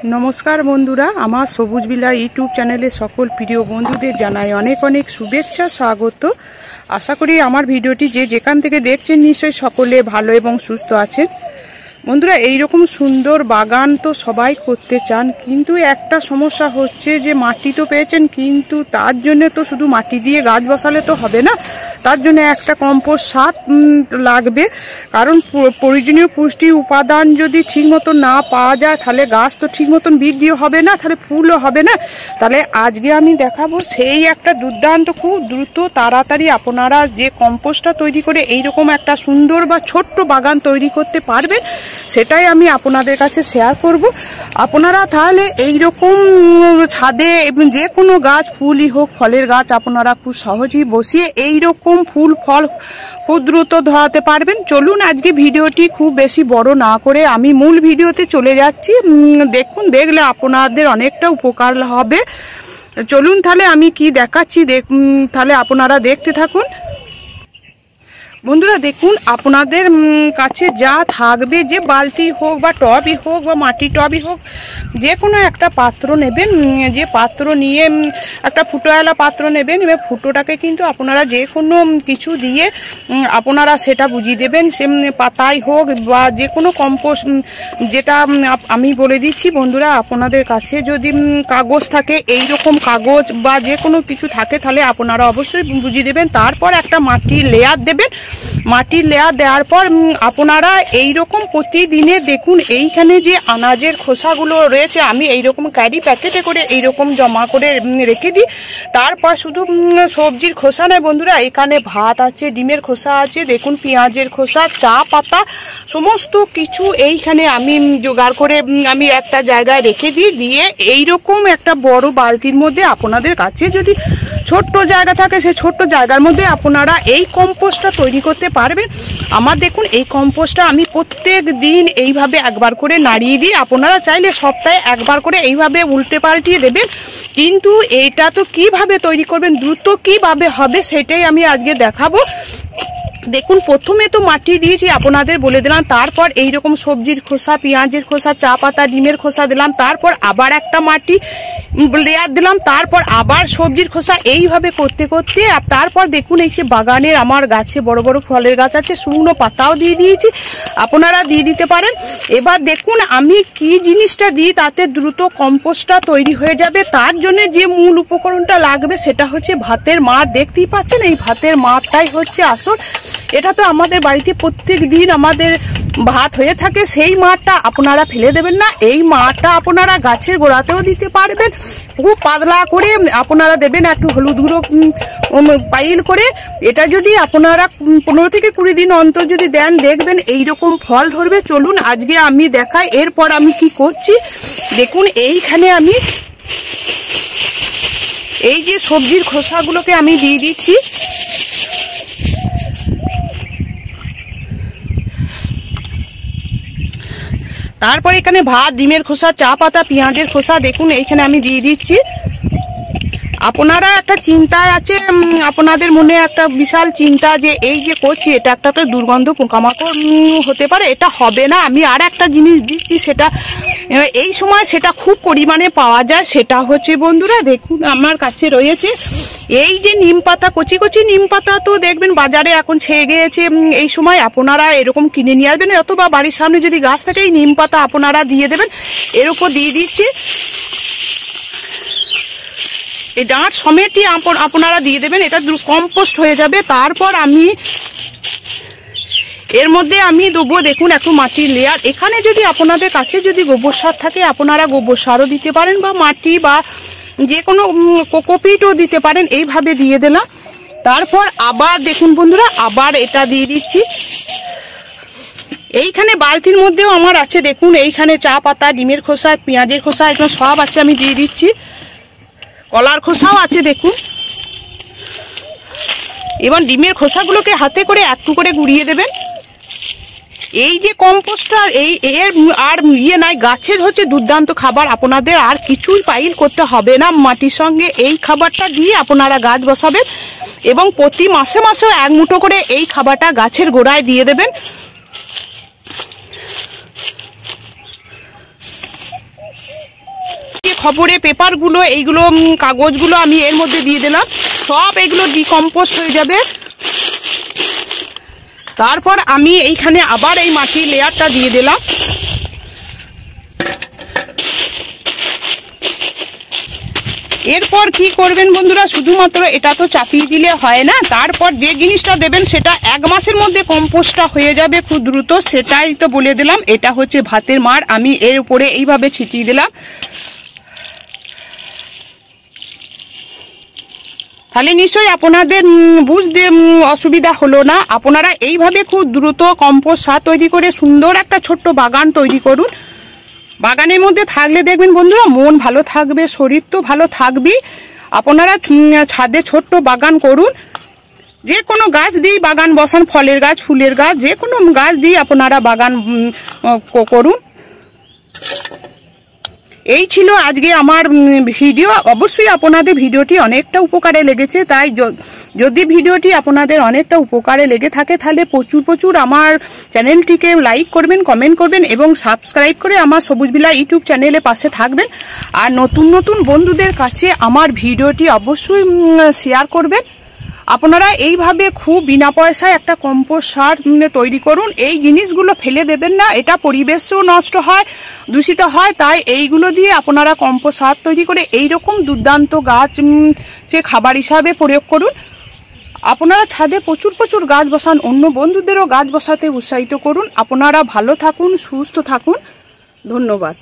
नमस्कार बंधुरा आमार सबुज बिला यूट्यूब चैनेले सकल प्रिय बंधुदेर जानाई अनेक अनेक शुभेच्छा स्वागत। आशा करी आमार भिडियोटी जे जेखान थेके देखछेन निश्चयई सकले भालो एबं सुस्थ आछेन। बंधुरा এই রকম সুন্দর বাগান তো সবাই করতে চান, কিন্তু একটা সমস্যা হচ্ছে যে মাটি তো পেয়েছেন, কিন্তু তার জন্য তো শুধু মাটি দিয়ে গাছ বসালে তো হবে না, তার জন্য একটা কম্পোস্ট সার লাগবে। কারণ প্রয়োজনীয় পুষ্টি উপাদান যদি ঠিকমতো না পাওয়া যায় তাহলে গাছ তো ঠিক মতন বৃদ্ধিও হবে না, তাহলে ফুলও হবে না। তাহলে আজকে আমি দেখাবো সেই একটা দুর্দান্ত খুব দ্রুত তাড়াতাড়ি আপনারা যে কম্পোস্টটা তৈরি করে এইরকম একটা সুন্দর বা ছোট্ট বাগান তৈরি করতে পারবেন, সেটাই আমি আপনাদের কাছে শেয়ার করব। আপনারা তাহলে এইরকম ছাদে যে কোনো গাছ, ফুলই হোক ফলের গাছ, আপনারা খুব সহজেই বসিয়ে এইরকম ফুল ফল খুব দ্রুত ধরাতে পারবেন। চলুন আজকে ভিডিওটি খুব বেশি বড় না করে আমি মূল ভিডিওতে চলে যাচ্ছি। দেখুন, দেখলে আপনাদের অনেকটা উপকার হবে। চলুন তাহলে আমি কি দেখাচ্ছি তাহলে আপনারা দেখতে থাকুন। বন্ধুরা দেখুন, আপনাদের কাছে যা থাকবে, যে বালতি হোক বা টবই হোক বা মাটির টবই হোক, যে কোনো একটা পাত্র নেবেন। যে পাত্র নিয়ে একটা ফুটোওয়ালা পাত্র নেবেন, এবার ফুটোটাকে কিন্তু আপনারা যে কোনো কিছু দিয়ে আপনারা সেটা বুঝিয়ে দেবেন। সে পাতাই হোক বা যে কোনো কম্পোস্ট, যেটা আমি বলে দিচ্ছি বন্ধুরা, আপনাদের কাছে যদি কাগজ থাকে, এই রকম কাগজ বা যে কোনো কিছু থাকে, তাহলে আপনারা অবশ্যই বুঝিয়ে দেবেন। তারপর একটা মাটির লেয়ার দেবেন। মাটির লেয়ার দেওয়ার পর আপনারা এইরকম প্রতিদিনে দেখুন, এইখানে যে আনাজের খোসাগুলো রয়েছে আমি এইরকম ক্যারি প্যাকেটে করে এইরকম জমা করে রেখে দিই। তারপর শুধু সবজির খোসা নয় বন্ধুরা, এখানে ভাত আছে, ডিমের খোসা আছে, দেখুন পেঁয়াজের খোসা, চা পাতা, সমস্ত কিছু এইখানে আমি জোগাড় করে আমি একটা জায়গায় রেখে দিই। দিয়ে এইরকম একটা বড় বালতির মধ্যে, আপনাদের কাছে যদি ছোট্ট জায়গা থাকে সেই ছোট্ট জায়গার মধ্যে আপনারা এই কম্পোস্টটা তৈরি করতে পারবেন। আমার দেখুন, এই কম্পোস্টটা আমি প্রত্যেক দিন এইভাবে একবার করে নাড়িয়ে দিই। আপনারা চাইলে সপ্তাহে একবার করে এইভাবে উল্টে পাল্টিয়ে দেবেন। কিন্তু এইটা তো কিভাবে তৈরি করবেন, দ্রুত কিভাবে হবে, সেটাই আমি আজকে দেখাবো। দেখুন, প্রথমে তো মাটি দিয়েছি আপনাদের বলে দিলাম, তারপর এইরকম সবজির খোসা, পেঁয়াজের খোসা, চা পাতা, ডিমের খোসা দিলাম, তারপর আবার একটা মাটি লেয়ার দিলাম, তারপর আবার সবজির খোসা, এইভাবে করতে করতে তারপর দেখুন এই যে বাগানের আমার গাছে বড় বড় ফলের গাছ আছে, শুকনো পাতাও দিয়ে দিয়েছি, আপনারা দিয়ে দিতে পারেন। এবার দেখুন আমি কি জিনিসটা দিই তাতে দ্রুত কম্পোস্টটা তৈরি হয়ে যাবে। তার জন্য যে মূল উপকরণটা লাগবে সেটা হচ্ছে ভাতের মাড়। দেখতেই পাচ্ছেন, এই ভাতের মাড়টাই হচ্ছে আসল। এটা তো আমাদের বাড়িতে প্রত্যেক দিন আমাদের ভাত হয়ে থাকে, সেই মাড়টা আপনারা ফেলে দেবেন না। এই মাড়টা আপনারা গাছের গোড়াতেও দিতে পারবেন, খুব পাতলা করে আপনারা দেবেন, একটু হলুদ গুঁড়ো পাইল করে। এটা যদি আপনারা 15 থেকে 20 দিন অন্তর যদি দেন, দেখবেন এইরকম ফল ধরবে। চলুন আজকে আমি দেখাই এরপর আমি কি করছি। দেখুন, এইখানে আমি এই যে সবজির খোসাগুলোকে আমি দিয়ে দিচ্ছি। তারপর এখানে ভাত, ডিমের খোসা, চা পাতা, পেঁয়াজের খোসা দেখুন এইখানে আমি দিয়ে দিচ্ছি। আপনারা একটা চিন্তায় আছে, আপনাদের মনে একটা বিশাল চিন্তা যে এই যে করছি এটা একটা দুর্গন্ধ পোকামাকড় হতে পারে, এটা হবে না। আমি আর একটা জিনিস দিচ্ছি, সেটা এই সময় সেটা খুব পরিমাণে পাওয়া যায়। সেটা হচ্ছে বন্ধুরা, দেখুন আমার কাছে রয়েছে এই যে নিম পাতা, কচি কচি নিম পাতা তো দেখবেন বাজারে এখন ছেয়ে গিয়েছে। এই সময় আপনারা এরকম কিনে নিয়ে আসবেন, অথবা বাড়ির সামনে যদি গাছ থাকে এই নিম পাতা আপনারা দিয়ে দেবেন। এর উপর দিয়ে দিচ্ছি এই ডাঁট সমেতই আপনারা দিয়ে দেবেন, এটা কম্পোস্ট হয়ে যাবে। তারপর আমি এর মধ্যে আমি দেবো দেখুন একটু মাটির লেয়ার। এখানে যদি আপনাদের কাছে যদি গোবর সার থাকে আপনারা গোবর সারও দিতে পারেন, বা মাটি বা যে কোনো কোকোপিটও দিতে পারেন। এইভাবে দিয়ে দিলাম। তারপর আবার দেখুন বন্ধুরা, আবার এটা দিয়ে দিচ্ছি। এইখানে বালতির মধ্যেও আমার আছে, দেখুন এইখানে চা পাতা, ডিমের খোসা, পেঁয়াজের খোসা, এগুলো সব আছে, আমি দিয়ে দিচ্ছি। কলার খোসাও আছে দেখুন। এবার ডিমের খোসাগুলোকে হাতে করে একটু করে গুঁড়িয়ে দেবেন। এই যে কম্পোস্টটা এর আর নাই, গাছের হচ্ছে দুর্দান্ত খাবার। আপনাদের আর কিছুই পাইল করতে হবে না, মাটির সঙ্গে এই খাবারটা দিয়ে আপনারা গাছ বসাবেন, এবং প্রতি মাসে মাসে 1 মুঠো করে এই খাবারটা গাছের গোড়ায় দিয়ে দেবেন। খবরে পেপারগুলো, এইগুলো কাগজগুলো আমি এর মধ্যে দিয়ে দিলাম। সব এগুলো ডিকম্পোস্ট হয়ে যাবে। তারপর আমি এইখানে আবার এই মাটির লেয়ারটা দিয়ে দিলাম। এরপর কি করবেন বন্ধুরা, শুধুমাত্র এটা তো চাপিয়ে দিলে হয় না, তারপর যে জিনিসটা দেবেন সেটা 1 মাসের মধ্যে কম্পোস্টটা হয়ে যাবে খুব দ্রুত, সেটাই তো বলে দিলাম। এটা হচ্ছে ভাতের মাড়, আমি এর উপরে এইভাবে ছিটিয়ে দিলাম। তাহলে নিশ্চয়ই আপনাদের বুঝতে অসুবিধা হলো না। আপনারা এইভাবে খুব দ্রুত কম্পোস্ট সার তৈরি করে সুন্দর একটা ছোট্ট বাগান তৈরি করুন। বাগানের মধ্যে থাকলে দেখবেন বন্ধুরা মন ভালো থাকবে, শরীর তো ভালো থাকবেই। আপনারা ছাদে ছোট্ট বাগান করুন, যে কোনো গাছ দিয়ে বাগান বসান, ফলের গাছ, ফুলের গাছ, যে কোনো গাছ দিয়ে আপনারা বাগান করুন। এই ছিল আজকে আমার ভিডিও। অবশ্যই আপনাদের ভিডিওটি অনেকটা উপকারে লেগেছে, তাই যদি ভিডিওটি আপনাদের অনেকটা উপকারে লেগে থাকে তাহলে প্রচুর আমার চ্যানেলটিকে লাইক করবেন, কমেন্ট করবেন এবং সাবস্ক্রাইব করে আমার সবুজ বিলা ইউটিউব চ্যানেলের পাশে থাকবেন। আর নতুন বন্ধুদের কাছে আমার ভিডিওটি অবশ্যই শেয়ার করবেন। আপনারা এইভাবে খুব বিনা পয়সায় একটা কম্পোস্ট সার তৈরি করুন। এই জিনিসগুলো ফেলে দেবেন না, এটা পরিবেশও নষ্ট হয়, দূষিত হয়। তাই এইগুলো দিয়ে আপনারা কম্পোস্ট সার তৈরি করে এইরকম দুর্দান্ত গাছ যে খাবার হিসাবে প্রয়োগ করুন। আপনারা ছাদে প্রচুর গাছ বসান, অন্য বন্ধুদেরও গাছ বসাতে উৎসাহিত করুন। আপনারা ভালো থাকুন, সুস্থ থাকুন। ধন্যবাদ।